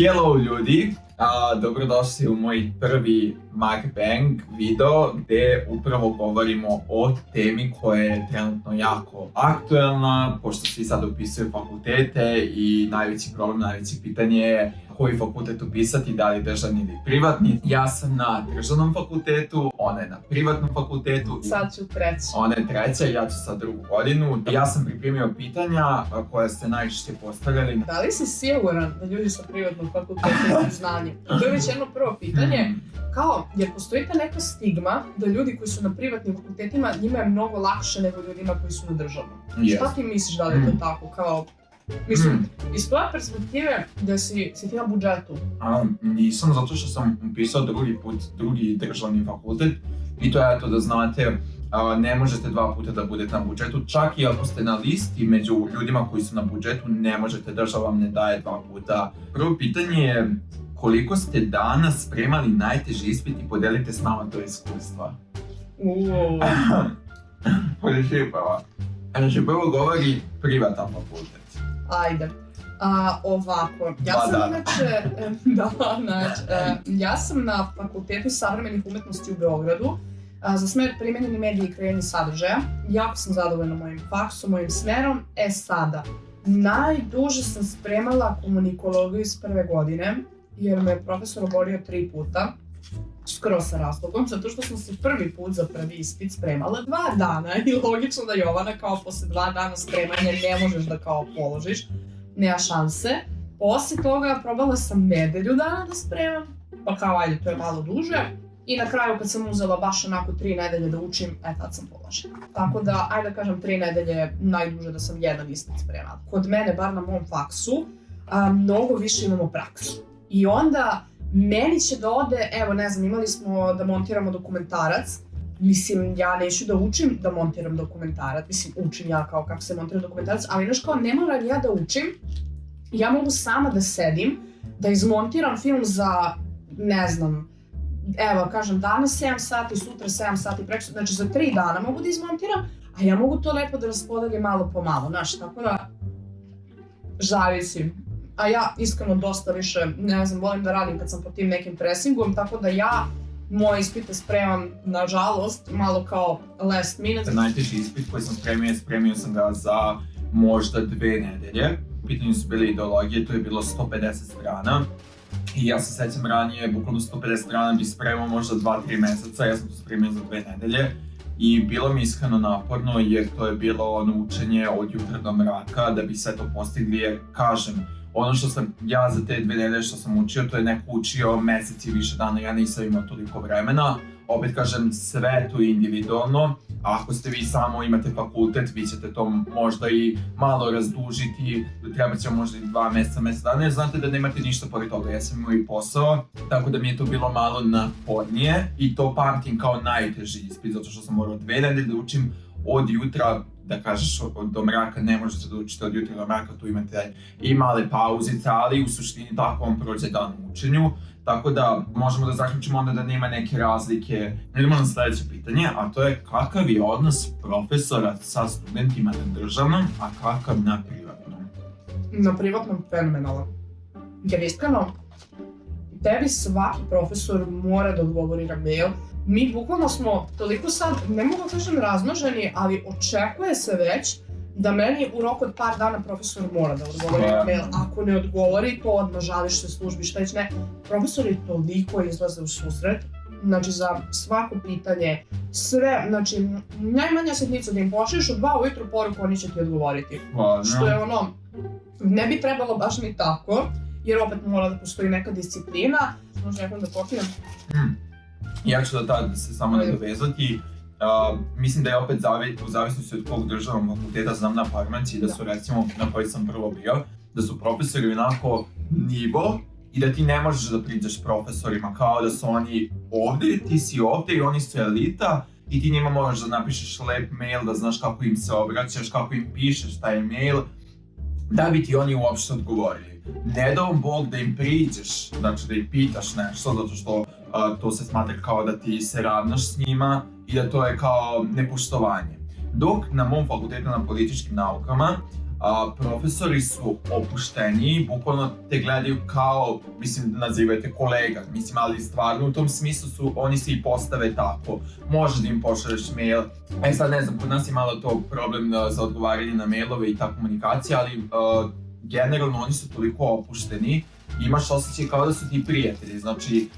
Hello ljudi, dobrodošli u moj prvi mukbang video gdje upravo govorimo o temi koja je trenutno jako aktuelna, pošto svi sad upisuju fakultete i najveći problem, najveće pitanje je koji fakultet upisati, da li državni ili privatni. Ja sam na državnom fakultetu, ona je na privatnom fakultetu. Sad ću treći. Ona je treća, ja ću sad drugu godinu. Ja sam pripremio pitanja koja ste najčešće postavljali. Da li si siguran da ljudi sa privatnog fakulteta imaju znanje? To je već jedno prvo pitanje. Kao, jer postoji ta neka stigma da ljudi koji su na privatnim fakultetima, njima je mnogo lakše nego ljudima koji su na državnom. Yes. Šta ti misliš da li je to tako? Kao, mislim, iz tvoje perspektive da si ti na budžetu? Nisam, zato što sam upisao drugi državni fakultet. I to je to da znate, ne možete dva puta da budete na budžetu. Čak i ako ste na listi među ljudima koji su na budžetu, ne možete, država vam ne daje dva puta. Prvo pitanje je koliko ste danas spremali najteži ispit i podelite s nama to iskustva. Znači, prvo govori privatan fakultet. Ajde. Ovako, ja sam na Fakultetu savremenih umetnosti u Beogradu za smer primenjeni mediji i kreiranje sadržaja. Jako sam zadovoljna mojim faksom, mojim smerom. Sada, najduže sam spremala komunikologiju iz prve godine, jer me profesor oborio 3 puta, skoro sa razlogom, zato što sam se prvi put za prvi ispit spremala 2 dana i logično da Jovana kao posle 2 dana spremanja ne možeš da kao položiš, nema šanse. Posle toga probala sam nedelju dana da spremam, pa kao ajde, to je malo duže. I na kraju kad sam uzela baš onako 3 nedelje da učim, tad sam položila. Tako da, ajde da kažem, 3 nedelje je najduže da sam jedan ispit spremala. Kod mene, bar na mom faksu, mnogo više imamo praksu. I onda meni će da ode, evo ne znam, imali smo da montiramo dokumentarac. Mislim, ja neću da učim da montiram dokumentarac, mislim, učim ja kao kako se montira dokumentarac, ali znaš kao, ne moram ja da učim, ja mogu sama da sedim, da izmontiram film za, ne znam, evo, kažem, danas 7 sati, sutra 7 sati, prekosutra, znači za 3 dana mogu da izmontiram, a ja mogu to lepo da raspodelim malo po malo, znaš, tako da, zavisi. A ja iskreno dosta više, ne znam, volim da radim kad sam pod tim nekim presingom, tako da ja moje ispite spremam, nažalost, malo kao last minute. Najteži ispit koji sam spremio sam ga za možda 2 nedelje. U pitanju su bile ideologije, to je bilo 150 strana. I ja se sećam ranije, bukvalno 150 strana bi spremao možda 2-3 meseca, ja sam to spremio za 2 nedelje. I bilo mi iskreno naporno jer to je bilo učenje od jutra do mraka da bi sve to postigli, jer kažem, ono što sam ja za te 2 nedelje što sam učio, to je neko učio mesec i više dana, ja nisam imao toliko vremena. Opet kažem, sve to je individualno, a ako ste vi samo imate fakultet, vi ćete to možda i malo razdužiti, treba će možda i 2 meseca, mesec dana, jer znate da nemate ništa pored toga. Ja sam imao i posao, tako da mi je to bilo malo napornije i to pamtim kao najteži ispit, zato što sam morao 2 nedelje da učim od jutra, da kažeš do mraka, ne možete da učite od jutra do mraka, tu imate i male pauzice, ali u suštini tako vam prođe dan u učenju. Tako da možemo da zaključimo onda da nema neke razlike. Idemo na sljedeće pitanje, a to je kakav je odnos profesora sa studentima na državnom, a kakav na privatnom? Na privatnom fenomenalan. Jer iskreno, tebi svaki profesor mora da odgovori na mail. Mi bukvalno smo toliko sad, ne mogu kažem razmnoženi, ali očekuje se već da meni u roku od par dana profesor mora da odgovori na mail. Ako ne odgovori, to odmah žališ se službi, šta već ne. Profesori toliko izlaze u susret, znači za svako pitanje, sve, znači najmanja sitnica da im pošliš od 2 ujutru poruku, oni će ti odgovoriti. Što je ono, ne bi trebalo baš ni tako, jer opet mora da postoji neka disciplina. Možda nekako da popijem. Ja ću da se samo nadovezati. Mislim da je opet u zavisnosti od kog državnog fakulteta, znam na farmaciji da su recimo na koji sam prvo bio, da su profesori onako nivo i da ti ne možeš da priđeš profesorima kao da su oni ovdje, ti si ovdje i oni su elita i ti njima moraš da napišeš lep mail, da znaš kako im se obraćaš, kako im pišeš taj mail, da bi ti oni uopšte odgovorili. Ne dao Bog da im priđeš, znači da ih pitaš nešto, zato što to se smatra kao da ti se ravnaš s njima i da to je kao nepoštovanje. Dok na mom fakultetu na političkim naukama profesori su opušteniji, bukvalno te gledaju kao, mislim, nazivajte kolega, mislim, ali stvarno u tom smislu su, oni se i postave tako, možeš da im pošalješ mail. Sad ne znam, kod nas je malo to problem za odgovaranje na mailove i ta komunikacija, ali generalno oni su toliko opušteni, imaš osjećaj kao da su ti prijatelji, znači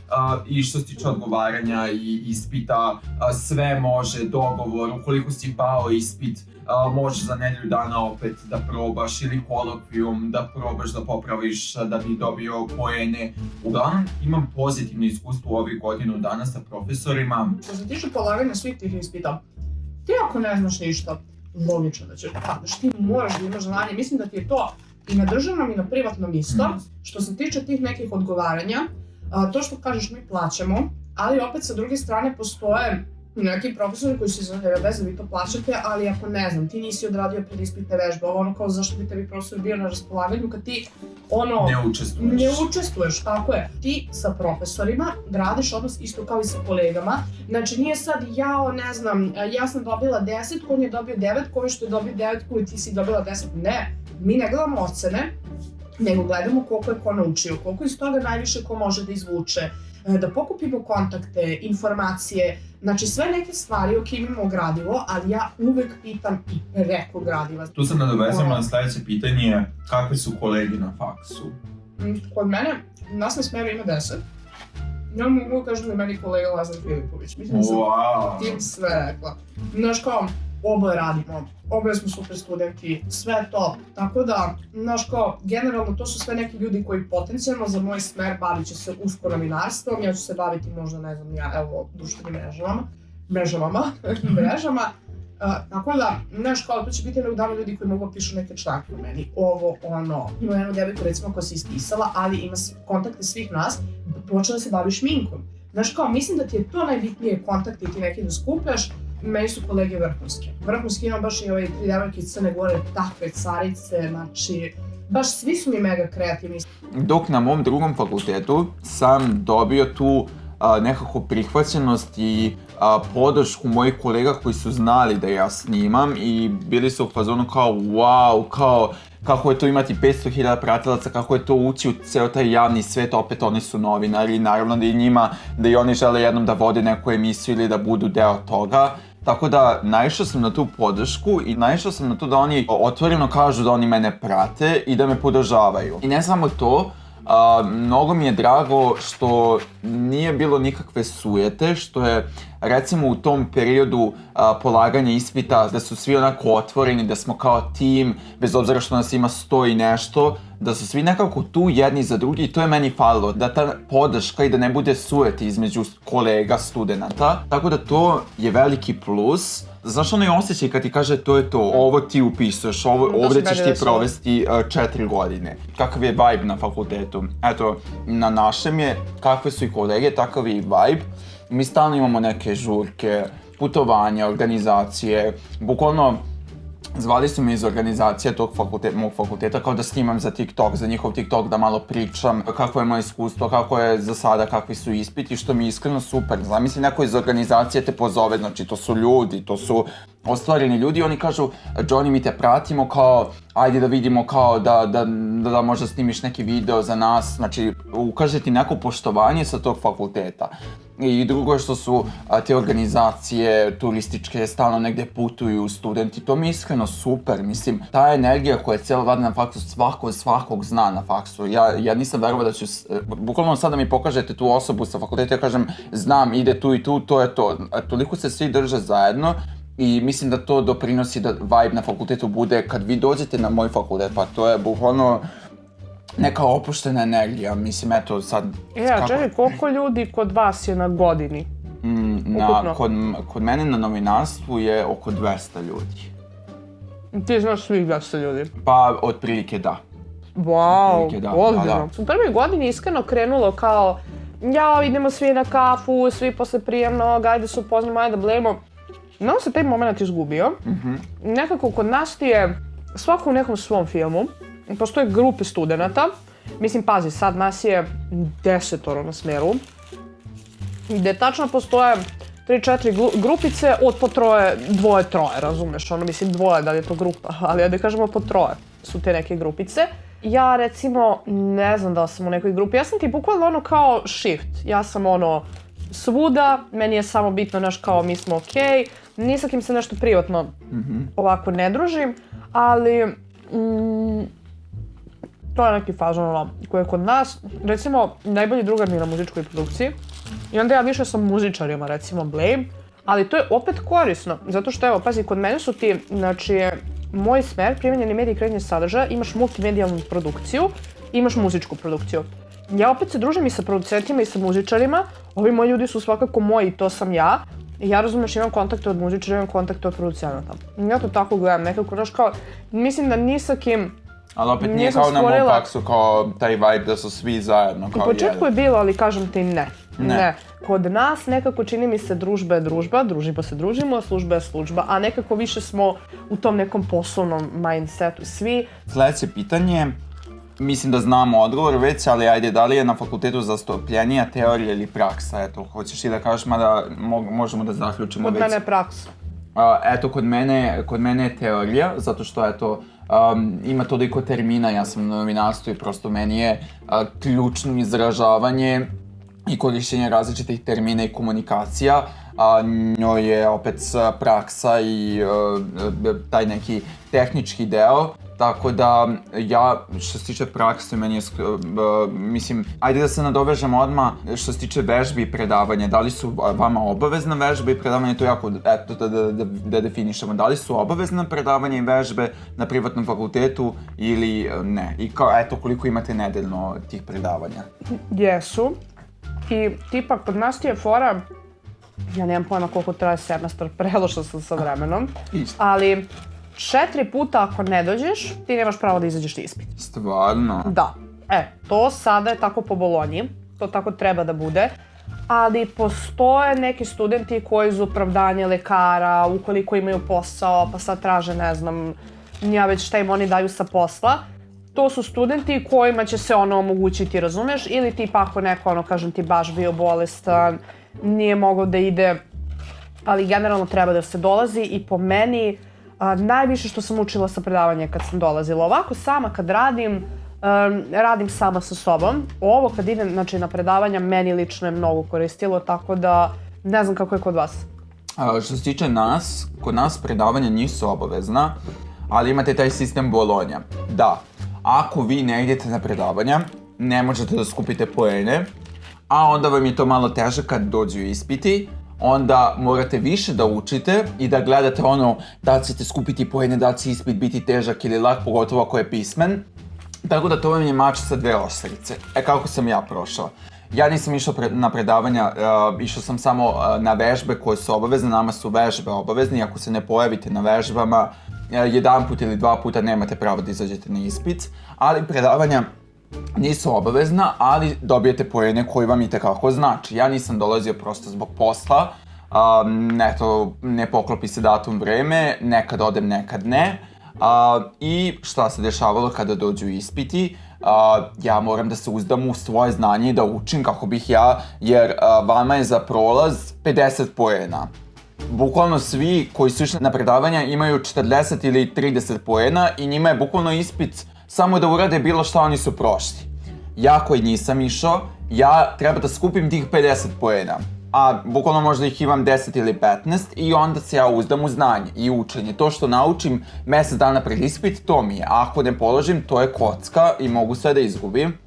i što se tiče odgovaranja i ispita, sve može, dogovor, ukoliko si pao ispit, možeš za nedelju dana opet da probaš ili kolokvijum, da probaš da popraviš da bi dobio poene. Uglavnom, imam pozitivno iskustvo u ovih godinu dana sa profesorima. Što se tiče polaganja svih tih ispita, ti ako ne znaš ništa, logično da ćeš padaš, ti moraš da imaš znanje, mislim da ti je to i na državnom i na privatnom isto. Što se tiče tih nekih odgovaranja, to što kažeš mi plaćamo, ali opet sa druge strane postoje neki profesori koji su izvanredni bez da vi to plaćate, ali ako ne znam, ti nisi odradio predispitne vežbe, ono kao zašto bi tebi profesor bio na raspolaganju kad ti ne učestvuješ, tako je. Ti sa profesorima gradiš odnos isto kao i sa kolegama, znači nije sad ja sam dobila 10, on je dobio 9, koji što je dobio 9 i ti si dobila 10, ne, mi ne gledamo ocene, nego gledamo koliko je ko naučio, koliko iz toga najviše ko može da izvuče, da pokupimo kontakte, informacije, znači sve neke stvari, ok, imamo gradivo, ali ja uvek pitam i preko gradiva. Tu se nadovezamo na sledeće pitanje, kakve su kolege na faksu? Kod mene, nas na smeru ima 10. Ja mogu kažem da je meni kolega Lazar Filipović, mislim da sam tim sve rekla. Znaš kao, oboje radimo, oboje smo super studenti, sve to, tako da, znaš kao, generalno to su sve neki ljudi koji potencijalno za moj smer bavit će se usko novinarstvom, ja ću se baviti možda, ne znam, društvenim mrežama, tako da, znaš kao, to će biti jednog dana ljudi koji mogu pišu neke članke o meni, ovo, ono. Ima jednu devojku recimo koja se ispisala, ali ima kontakte svih nas, počela da se bavi šminkom. Znaš kao, mislim da ti je to najbitnije kontakte i ti neki da skupljaš. Meni su kolege vrhunske. Vrhunski imam baš i ove 3 devojke iz Crne Gore, takve carice, znači, baš svi su mi mega kreativni. Dok na mom drugom fakultetu sam dobio tu nekako prihvaćenost i podršku mojih kolega koji su znali da ja snimam i bili su u fazonu kao wow, kao kako je to imati 500.000 pratilaca, kako je to ući u ceo taj javni svet, opet oni su novinari, naravno da i njima, da i oni žele jednom da vode neku emisiju ili da budu deo toga. Tako da naišao sam na tu podršku i naišao sam na to da oni otvoreno kažu da oni mene prate i da me podržavaju. I ne samo to, mnogo mi je drago što nije bilo nikakve sujete, što je recimo u tom periodu polaganja ispita da su svi onako otvoreni, da smo kao tim, bez obzira što nas ima 100 i nešto, da su svi nekako tu jedni za drugi i to je meni falilo, da ta podrška i da ne bude sujete između kolega, studenata. Tako da to je veliki plus. Znaš onaj osjećaj kad ti kaže to je to, ovo ti upisuješ, ovdje ćeš ti provesti 4 godine. Kakav je vibe na fakultetu? Eto, na našem je, kakve su i kolege, takav je i vibe. Mi stalno imamo neke žurke, putovanja, organizacije, bukvalno zvali su me iz organizacije tog mog fakulteta kao da snimam za TikTok, za njihov TikTok da malo pričam kako je moje iskustvo, kako je za sada, kakvi su ispiti, što mi je iskreno super. Zamisli neko iz organizacije te pozove, znači to su ljudi, to su ostvareni ljudi i oni kažu Johnny mi te pratimo kao ajde da vidimo kao da možda snimiš neki video za nas, znači ukaže ti neko poštovanje sa tog fakulteta. I drugo je što su te organizacije turističke stalno negde putuju studenti, to mi je iskreno super, mislim, ta energija koja je cijela vlada na faksu, svakog zna na faksu, ja nisam verovao da ću, bukvalno sada mi pokažete tu osobu sa fakulteta, ja kažem znam ide tu i tu, to je to, toliko se svi drže zajedno. I mislim da to doprinosi da vibe na fakultetu bude kad vi dođete na moj fakultet, pa to je bukvalno neka opuštena energija, mislim eto sad... Čekaj, koliko ljudi kod vas je na godini? Kod mene na novinarstvu je oko 200 ljudi. Ti znaš svih 200 ljudi? Pa, otprilike da. Wow, ozbiljno. U prvoj godini iskreno krenulo kao jao, idemo svi na kafu, svi posle prijemnog, ajde se upoznamo, ajde da blejemo. No se taj moment izgubio. Nekako kod nas ti je svako u nekom svom filmu. Postoje grupe studenata. Mislim, pazi, sad nas je 10 na smeru. Gde tačno postoje 3-4 grupice od po troje, dvoje, troje, razumeš? Ono, mislim, dvoje, da li je to grupa, ali da kažemo po troje. su te neke grupice. Ja recimo ne znam da sam u nekoj grupi, ja sam ti bukvalno ono kao shift, ja sam ono svuda, meni je samo bitno naš kao mi smo okej, ni sa kim se nešto privatno ovako ne družim, ali to je neki fazon ono koji je kod nas, recimo najbolji drugar mi je na muzičkoj produkciji i onda ja više sa muzičarima recimo blame, ali to je opet korisno, zato što evo pazi kod mene su ti, znači moj smer, primenjeni medij i kreiranje sadržaja, imaš multimedijalnu produkciju, imaš muzičku produkciju. Ja opet se družim i sa producentima i sa muzičarima, ovi moji ljudi su svakako moji, to sam ja. I ja razumeš, imam kontakte od muzičara, imam kontakte od producenata. Ja to tako gledam, nekako, znaš kao, mislim da ni sa kim ali opet nije kao na mom faksu, kao taj vibe da su svi zajedno, kao u početku je bilo, ali kažem ti ne. Kod nas nekako čini mi se družba je družba, družimo, služba je služba, a nekako više smo u tom nekom poslovnom mindsetu svi. Sljedeće pitanje, mislim da znamo odgovor već, ali ajde, da li je na fakultetu zastupljenija teorija ili praksa? Eto, hoćeš i da kažeš, mada možemo da zaključimo već. Kod mene je praksa. Eto, kod mene je teorija, zato što eto, ima toliko termina, ja sam na novinarstvu i prosto meni je ključno izražavanje i korištenje različitih termina i komunikacija, a njoj je opet praksa i taj neki tehnički deo. Tako da, ja, što se tiče prakse, meni je, mislim, ajde da se nadovežemo odmah, što se tiče vežbi i predavanja, da li su vama obavezna vežba i predavanje, to je jako, eto, da definišemo, da li su obavezna predavanja i vežbe na privatnom fakultetu ili ne? I kao, eto, koliko imate nedeljno tih predavanja? Jesu. I tipa, kod nas ti je fora, ja nemam pojma koliko traje semestar, prelošla sam sa vremenom, ali 4 puta ako ne dođeš, ti nemaš pravo da izađeš ispit. Stvarno? Da. To sada je tako po Bolonji, to tako treba da bude, ali postoje neki studenti koji uz opravdanje lekara, ukoliko imaju posao, pa sad traže, ne znam, ja već šta im oni daju sa posla, to su studenti kojima će se ono omogućiti, razumeš, ili tipa ako neko, ono, kažem ti, baš bio bolestan, nije mogao da ide, ali generalno treba da se dolazi i po meni, najviše što sam učila sa predavanja kad sam dolazila. Ovako sama kad radim sama sa sobom. Ovo kad idem, znači, na predavanja, meni lično je mnogo koristilo, tako da ne znam kako je kod vas. Što se tiče nas, kod nas predavanja nisu obavezna, ali imate taj sistem Bolonja. Da, ako vi ne idete na predavanja, ne možete da skupite poene, a onda vam je to malo teže kad dođu ispiti, onda morate više da učite i da gledate ono da ćete skupiti poene, da će ispit biti težak ili lak, pogotovo ako je pismen. Tako da to vam je mač sa dve oštrice. Kako sam ja prošao? Ja nisam išao na predavanja, išao sam samo na vežbe koje su obavezne, nama su vežbe obavezne i ako se ne pojavite na vežbama, jedan put ili 2 puta nemate pravo da izađete na ispit, ali predavanja nisu obavezna, ali dobijete poene koji vam itekako znači. Ja nisam dolazio prosto zbog posla, ne poklopi se datum vreme, nekad odem, nekad ne. I šta se dešavalo kada dođu ispiti, ja moram da se uzdam u svoje znanje i da učim kako bih ja, jer vama je za prolaz 50 poena. Bukvalno svi koji su išli na predavanja imaju 40 ili 30 poena i njima je bukvalno ispit samo da urade bilo šta, oni su prošli. Ja koji nisam išao, ja treba da skupim tih 50 poena, a bukvalno možda ih imam 10 ili 15 i onda se ja uzdam u znanje i učenje. To što naučim mjesec dana pred ispit, to mi je. A ako ne položim, to je kocka i mogu sve da izgubim.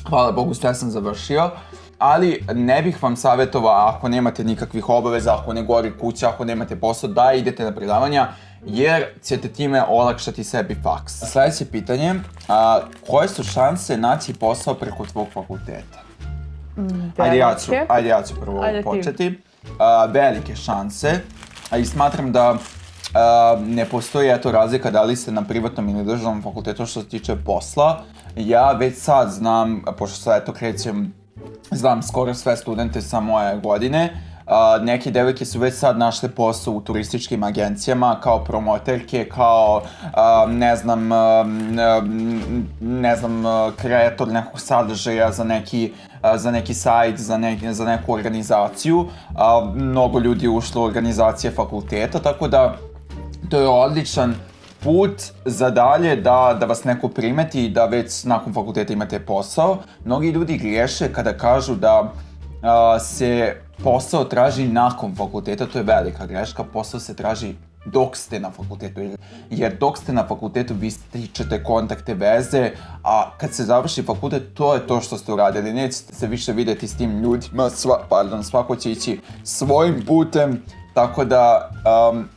Hvala Bogu, sve sam završio. Ali ne bih vam savjetovao ako nemate nikakvih obaveza, ako ne gori kuća, ako nemate posao, da idete na predavanja, jer ćete time olakšati sebi faks. Sljedeće pitanje, koje su šanse naći posao preko tvog fakulteta? Ajde ja ću prvo početi. Velike šanse i smatram da ne postoji razlika da li ste na privatnom ili državnom fakultetu što se tiče posla. Ja već sad znam, pošto sad krećem, znam skoro sve studente sa moje godine. Neke devojke su već sad našle posao u turističkim agencijama kao promoterke, kao ne znam, kreator nekog sadržaja za neki sajt, za neku organizaciju. Mnogo ljudi je ušlo u organizacije fakulteta, tako da to je odličan put za dalje da vas neko primeti i da već nakon fakulteta imate posao. Mnogi ljudi griješe kada kažu da se posao traži nakon fakulteta, to je velika greška, posao se traži dok ste na fakultetu, jer dok ste na fakultetu vi stičete kontakte, veze, a kad se završi fakultet, to je to što ste uradili, nećete se više vidjeti s tim ljudima, svako će ići svojim putem, tako da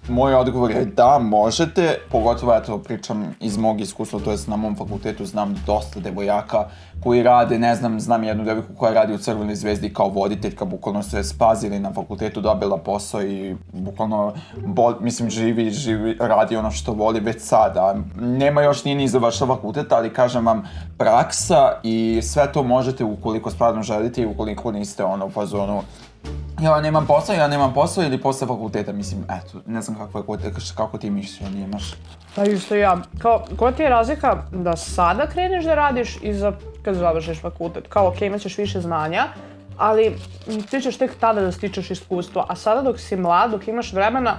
moj odgovor je da možete, pogotovo ja to pričam iz mog iskustva, to jest na mom fakultetu znam dosta devojaka koji rade, ne znam jednu devojku koja radi u Crvenoj zvezdi kao voditeljka, bukvalno su je spazili na fakultetu, dobila posao i bukvalno, živi, radi ono što voli već sada. Nema još nije završila fakultet, ali kažem vam, praksa i sve to možete ukoliko stvarno želite i ukoliko niste u fazonu ja nemam posao ili posle fakulteta, ne znam kako ti mišljenje imaš. Pa isto ja. Koja ti je razlika da sada kreneš da radiš i kad završiš fakultet? Kao, ok, imat ćeš više znanja, ali ti ćeš tek tada da stičeš iskustvo, a sada dok si mlad, dok imaš vremena,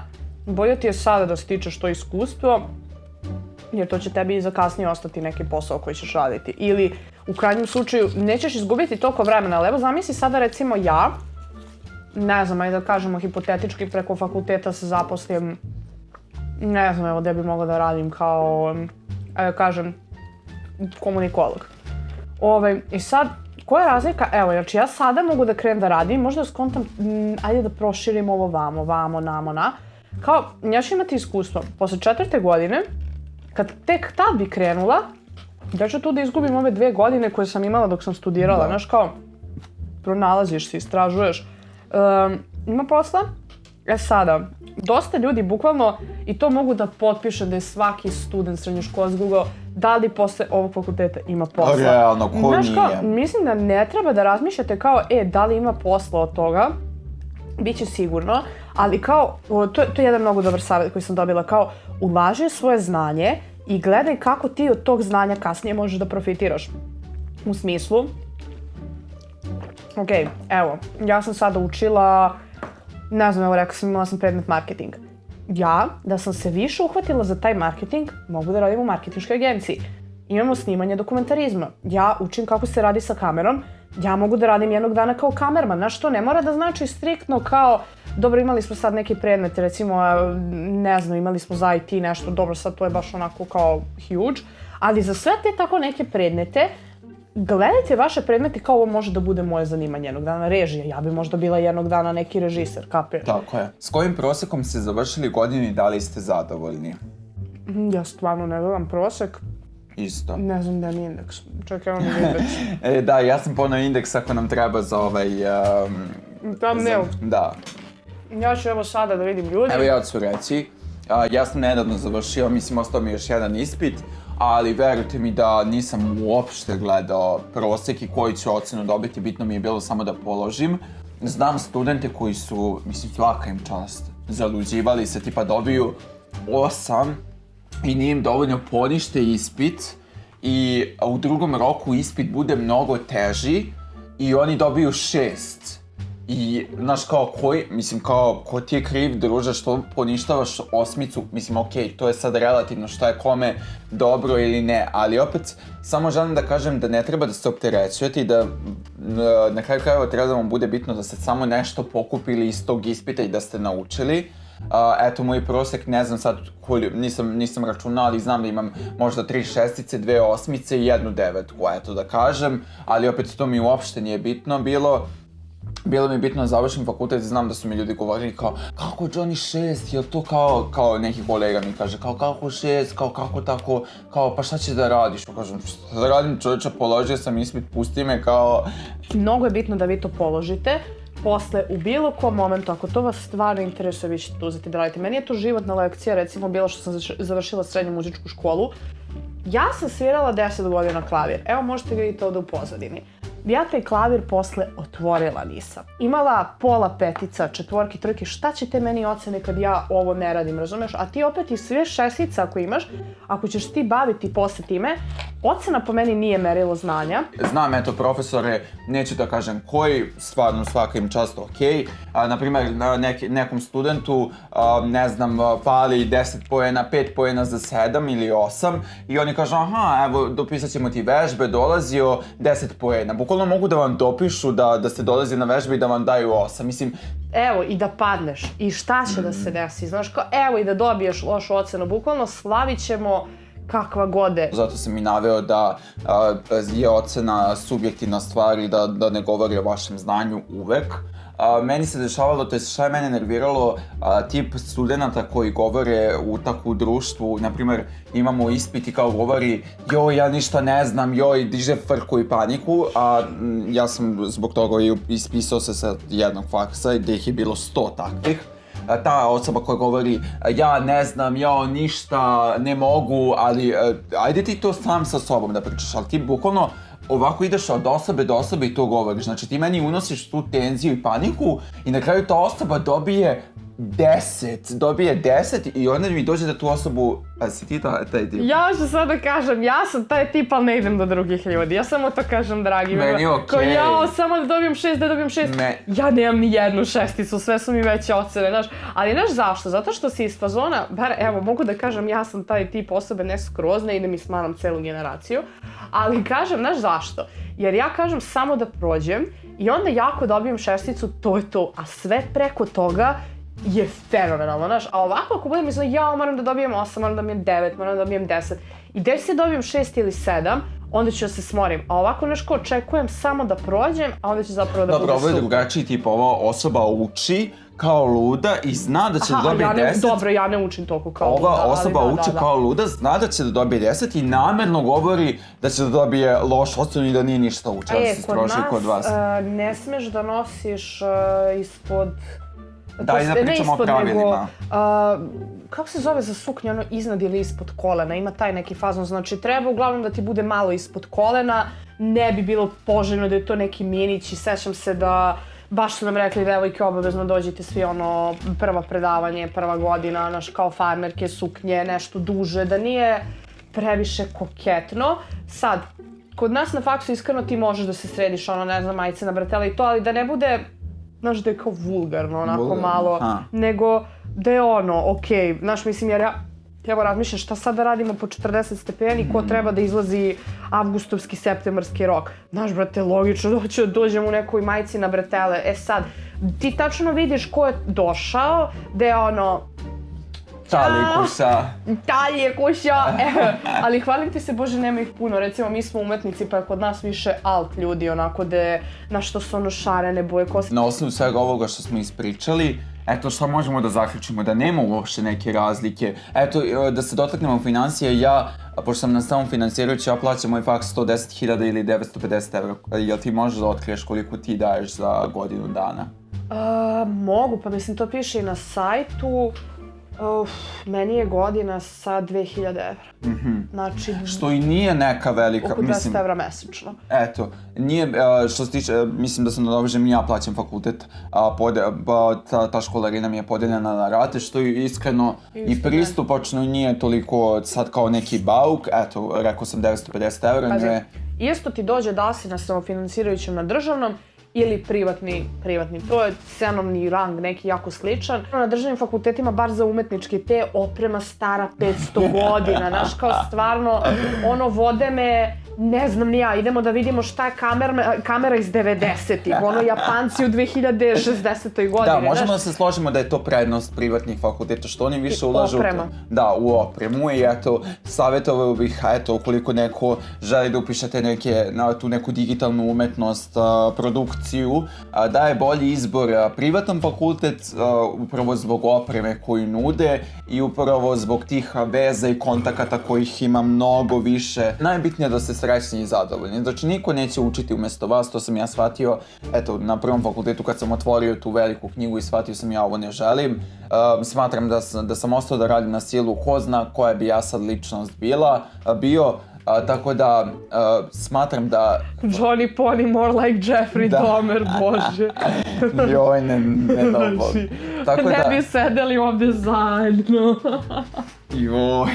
bolje ti je sada da stičeš to iskustvo, jer to će tebi i za kasnije ostati neki posao koji ćeš raditi. Ili, u krajnjem slučaju, nećeš izgubiti toliko vremena, ali evo zamisli sada recimo ja, ne znam, ajde da kažemo hipotetički preko fakulteta se zaposlim, ne znam, evo gdje bi mogla da radim kao, ajde da kažem, komunikolog. I sad, koja je razlika? Evo, znači ja sada mogu da krenem da radim, možda skontam, ajde da proširim ovo vamo, namo. Kao, ja ću imati iskustvo. Posle 4. godine, kad tek tad bi krenula, ja ću tu da izgubim ove 2 godine koje sam imala dok sam studirala, znaš kao, pronalaziš se, istražuješ. Ima posla? Sada, dosta ljudi bukvalno, i to mogu da potpišem da je svaki student srednje škole zgugao, da li posle ovog fakulteta ima posla. Realno, ko nije? Mislim da ne treba da razmišljate kao, da li ima posla od toga, bit će sigurno, ali kao, to je jedan mnogo dobar savjet koji sam dobila, kao, ulaži svoje znanje i gledaj kako ti od tog znanja kasnije možeš da profitiraš. U smislu, ok, evo, ja sam sada učila, ne znam, evo rekao sam, imala sam predmet marketing. Ja, da sam se više uhvatila za taj marketing, mogu da radim u marketinškoj agenciji. Imamo snimanje dokumentarizma. Ja učim kako se radi sa kamerom, ja mogu da radim jednog dana kao kamerman. Znaš što, ne mora da znači striktno kao, dobro, imali smo sad neki predmet, recimo, ne znam, imali smo za IT nešto, dobro, sad to je baš onako kao huge, ali za sve te tako neke predmete, gledajte vaše predmete kao ovo može da bude moje zanimanje jednog dana, režija. Ja bi možda bila jednog dana neki režiser, kapiraš? Tako je. S kojim prosekom ste završili godinu i da li ste zadovoljni? Ja stvarno ne gledam prosek. Isto. Ne znam da mi indeks. Čekaj, evo mi indeks. Da, ja sam ponao indeks ako nam treba za ovaj... Thumbnail. Da. Ja ću evo sada da vidim ljudi. Evo ja ću reći. Ja sam nedavno završio, ostao mi još jedan ispit, ali verujte mi da nisam uopšte gledao prosek i koju ću ocenu dobiti, bitno mi je bilo samo da položim. Znam studente koji su, svaka im čast, zaluđivali se, tipa dobiju 8 i nije im dovoljno ponište ispit i u drugom roku ispit bude mnogo teži i oni dobiju 6. I, znaš, ko ti je kriv, druže, što poništavaš 8, okej, to je sad relativno šta je kome dobro ili ne, ali opet, samo želim da kažem da ne treba da se opterećujete i da na kraju krajeva treba da vam bude bitno da ste samo nešto pokupili iz tog ispita i da ste naučili. Eto, moj prosek, ne znam sad, nisam računao, ali znam da imam možda 3 šestice, 2 osmice i 1 devetku, eto da kažem, ali opet to mi uopšte nije bitno bilo. Bilo mi je bitno da završim fakultet, znam da su mi ljudi govorili kao kako je Johnny 6, jel to kao neki kolega mi kaže kao kako 6, kao kako tako, kao pa šta ćeš da radiš? Pa kažem šta da radim čovječa, položio sam ispit, pusti me kao... Mnogo je bitno da vi to položite, posle u bilo kom momentu, ako to vas stvarno interesuje, vi ćete to uzeti da radite. Meni je to životna lekcija, recimo bila što sam završila srednju muzičku školu. Ja sam svirala 10 godina klavir, evo možete vidjeti ovdje u pozadini. Ja taj klavir posle otvorila nisam. Imala pola petica, 4, 3, šta će te meni ocene kad ja ovo ne radim, razumeš? A ti opet i sve 6 ako imaš, ako ćeš ti baviti posle time, ocena po meni nije merilo znanja. Znam, eto, profesore, neću da kažem koji, stvarno svaka im čast okej. Naprimjer, nekom studentu, ne znam, fali 10 poena, 5 poena za 7 ili 8 i oni kažu, aha, evo, dopisat ćemo ti vežbe, dolazio 10 poena. Bukvalno mogu da vam dopišu da ste dolazi na vežbe i da vam daju 8. Mislim, evo, i da padneš, i šta će da se desi, znaš, kao, evo, i da dobiješ lošu ocenu, bukvalno slavit ćemo kakva gode. Zato sam i naveo da je ocena subjektivna stvar i da ne govori o vašem znanju uvek. Meni se dešavalo, to je šta je mene nerviralo, tip studenta koji govore u društvu, naprimjer imamo ispit i kao govori joj, ja ništa ne znam, joj, diže frku i paniku, a ja sam zbog toga i ispisao se sa jednog faksa gdje ih je bilo 100 takvih. Ta osoba koja govori ja ne znam, ja ništa ne mogu, ali ajde ti to sam sa sobom da pričaš, ali ti bukvalno ovako ideš od osobe do osobe i to govoriš. Znači ti meni unosiš tu tenziju i paniku i na kraju ta osoba dobije 10 i onda mi dođe da tu osobu, a si ti taj tip? Ja ću sad da kažem, ja sam taj tip, ali ne idem do drugih ljudi. Ja samo to kažem, dragi. Meni je okej. Kao ja, samo da dobijem 6, Ja nemam ni jednu šesticu, sve su mi veće ocene, znaš. Ali znaš zašto? Zato što si iz fazona, bar evo, mogu da kažem, ja sam taj tip osobe, ne skroz, ne idem i smaram celu generaciju. Ali kažem, znaš zašto? Jer ja kažem samo da prođem i onda jako dobijem šesticu, to je to. A sve preko toga je fenomenalno, znaš, a ovako ako budem mislila ja moram da dobijem 8, moram da dobijem 9, moram da dobijem 10 i gdje se dobijem 6 ili 7, onda ću da se smorim, a ovako nešto očekujem samo da prođem, a onda ću zapravo da bude super. Dobro, ovo je drugačiji tip, ova osoba uči kao luda i zna da će da dobije 10. Dobro, ja ne učim toliko kao luda. Ova osoba uči kao luda, zna da će da dobije 10 i namjerno govori da će da dobije loš ocenu i da nije ništa učila, da se stroži kod vas. Ne smeš da nosiš ispod... Da, i da pričamo o pravilima. Kako se zove za suknje, ono iznad ili ispod kolena, ima taj neki fazon, znači treba uglavnom da ti bude malo ispod kolena, ne bi bilo poželjno da je to neki minić i sećam se da baš su nam rekli devojke obavezno dođite svi ono prvo predavanje, prva godina, naš kao farmerke, suknje, nešto duže, da nije previše koketno. Sad, kod nas na faksu iskreno ti možeš da se središ ono ne znam majice na bretela i to, ali da ne bude znaš da je kao vulgarno, onako malo, nego da je ono, okej, znaš, mislim, jer ja evo razmišljam šta sad da radimo po 40 stepeni, ko treba da izlazi avgustovski, septembarski rok. Znaš, brate, logično da dođem u nekoj majici na bretele. E sad, ti tačno vidiš ko je došao, da je ono... Talije kuša, ali hvalim ti se Bože, nema ih puno, recimo mi smo umetnici pa je kod nas više alt ljudi, onako da na što su ono šarene boje kose. Na osnovu svega ovoga što smo ispričali, eto šta možemo da zaključimo, da nema uopšte neke razlike. Eto, da se dotaknemo financije, ja, pošto sam na samom finansirajući, ja plaćam moj faks 110.000 ili 950 evra. Jel ti možeš da otkriješ koliko ti daješ za godinu dana? Mogu, pa mislim to piše i na sajtu. Meni je godina sa 2000 evra. Znači... Što i nije neka velika... Oko 200 evra mesečno. Eto, nije, što se tiče, mislim da sam nadovežem, ja plaćam fakultet, ta školarina mi je podeljena na rate, što je iskreno i pristupačno nije toliko sad kao neki bauk, eto, rekao sam 950 evra, ne... Isto ti dođe da si na samofinansirajućem na državnom, ili privatni. To je cenovni rang neki jako sličan. Na državnim fakultetima, bar za umetnički, te oprema stara 500 godina, znaš, kao stvarno, ono, vode me, ne znam ni ja, idemo da vidimo šta je kamera iz 90-ih, ono, Japanci u 2060. godini. Da, možemo da se složimo da je to prednost privatnih fakulteta, što oni više ulažu u opremu i eto, savjetovao bih, eto, ukoliko neko želi da upišete tu neku digitalnu umetnost, produkciju, da je bolji izbor privatan fakultet, upravo zbog opreme koju nude i upravo zbog tih veza i kontakata kojih ima mnogo više. Najbitnije je da ste srećni i zadovoljni. Znači, niko neće učiti umjesto vas, to sam ja shvatio, eto, na prvom fakultetu kad sam otvorio tu veliku knjigu i shvatio sam ja ovo ne želim. Smatram da sam ostao da radim na silu, ko zna koja bi ja sad ličnost bio. Tako da smatram da... Johnny Pony more like Jeffrey Dahmer, Bože. Joj, ne dobro. tako da... Ne bi sedeli ovdje zajedno. Joj.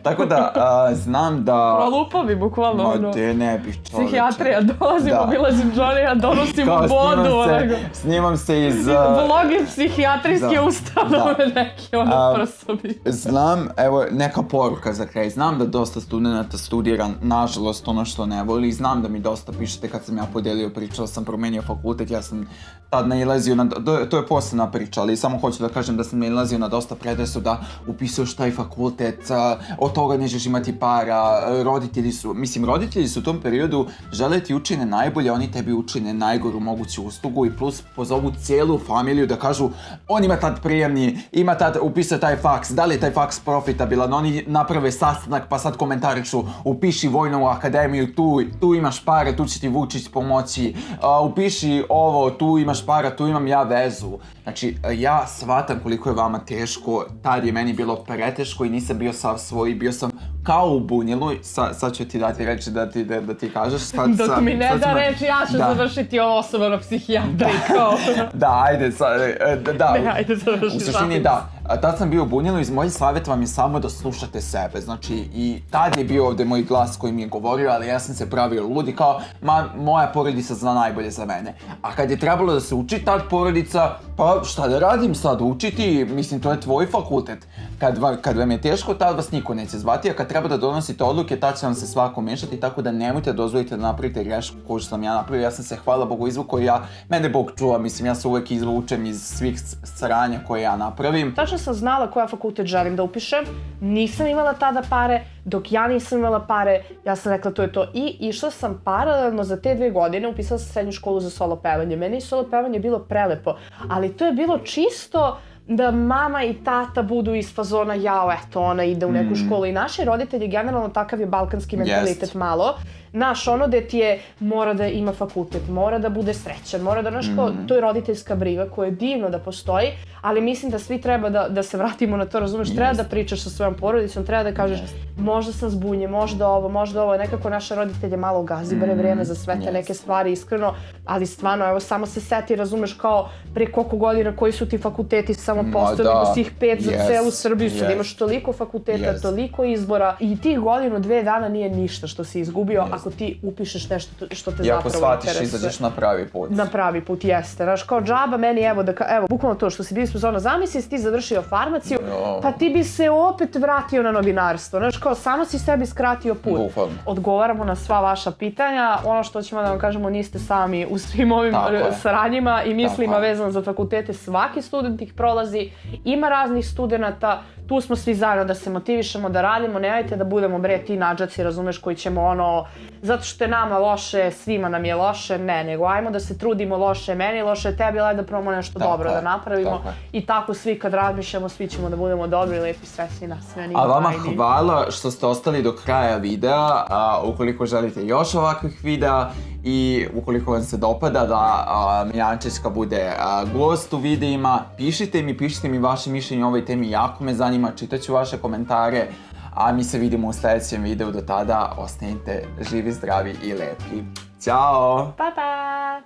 Tako da, znam da... Prolupao bi bukvalno ono. Ma te ne bih čoveče. Psihijatrija, dolazim, obilazim Johnny-a, donosim mu vodu. Snimam se iz... Vlogi psihijatrijske ustanove neke, ono prsobi. Znam, evo, neka poruka za kraj. Znam da dosta studenta studira, nažalost, ono što ne voli. Znam da mi dosta pišete kad sam ja podelio priču, sam promenio fakultet, ja sam tad nailazio na... To je posebna priča, ali samo hoću da kažem da sam nailazio na dosta predrasuda. Upisuješ taj fakultet, od toga nećeš imati para, roditelji su u tom periodu žele ti učine najbolje, oni tebi učine najgoru moguću uslugu i plus pozovu cijelu familiju da kažu on ima tad prijemni, ima tad upisao taj faks, da li je taj faks profitabilan, oni naprave sastanak pa sad komentarišu upiši vojnu akademiju, tu imaš para, tu će ti Vučić pomoći, upiši ovo, tu imaš para, tu imam ja vezu. Znači, ja shvatam koliko je vama teško, tad je meni bilo preteško i nisam bio sav svoj, bio sam kao u bunilu, sad ću ti dati reći da ti kažeš. Dok mi ne da reći, ja ću završiti ovo osoba na psihijatriji, kao. Da, ajde, da. Ne, ajde završi. U suštini da, tad sam bio u bunilu i moj savjet vam je samo da slušate sebe, znači i tad je bio ovdje moj glas koji mi je govorio, ali ja sam se pravio ludi kao, moja porodica zna najbolje za mene. A kad je trebalo da se uči tad porodica, pa šta da radim sad, učiti, mislim to je tvoj fakultet. Kad vam je teško, tad vas niko neće zvati, a kad treba da donosite odluke, tad će vam se svako mešati, tako da nemojte dozvoliti da napravite grešku koju sam ja napravio. Ja sam se, hvala Bogu, izvukao i mene Bog čuva, mislim, ja se uvek izvučem iz svih sranja koje ja napravim. Tačno sam znala koja fakultet želim da upišem, nisam imala tada pare, dok ja nisam imala pare, ja sam rekla to je to. I išla sam paralelno za te 2 godine, upisala sam srednju školu za solo pevanje. Meni je solo pevanje bilo prelepo, ali to je bilo čisto da mama i tata budu iz fazona jao, eto, ona ide u neku školu. I naši roditelji, generalno takav je balkanski mentalitet malo. Naš, ono da ti je, mora da ima fakultet, mora da bude srećan, mora da, to je roditeljska briga koja je divno da postoji, ali mislim da svi treba da se vratimo na to, razumeš, treba da pričaš sa svojom porodicom, treba da kažeš možda sam zbunjen, možda ovo, nekako naše roditelje malo gazi, bare vreme za sve te neke stvari, iskreno, ali stvarno, evo, samo se seti, razumeš, kao pre koliko godina koji su ti fakulteti samo postavili, svih 5 za celu Srbiju, sad imaš toliko fakulteta, toliko izbora i tih godinu, 2 dana nije ništa što si izgubio ako ti upišeš nešto što te zapravo interesuje. I ako shvatiš, izađeš na pravi put. Na pravi put, jeste. Znaš, kao džaba meni, evo, bukvalno to što si bili spozorno, zamisli si ti završio farmaciju, pa ti bi se opet vratio na novinarstvo. Znaš, kao samo si sebi skratio put. Bukvalno. Odgovaramo na sva vaša pitanja. Ono što ćemo da vam kažemo, niste sami u svim ovim saranjima i mislima vezano za fakultete. Svaki student ih prolazi, ima raznih studenata, tu smo svi zajedno da se motivišemo, da radimo, nemojte da budemo ti nadžaci, razumeš, koji ćemo zato što je nama loše, svima nam je loše, ne, nego ajmo da se trudimo, loše meni, loše tebi, ali da probamo nešto dobro da napravimo i tako svi kad razmišljamo, svi ćemo da budemo dobri, lepi, srećni na sve. A vama hvala što ste ostali do kraja videa, ukoliko želite još ovakvih videa i ukoliko vam se dopada da Milančićka bude gost u videima, pišite mi vaše mišljenje o ovoj temi, jako me zanima, čitaću vaše komentare, a mi se vidimo u sljedećem videu, do tada ostanite živi, zdravi i lepi. Ćao! Pa, pa!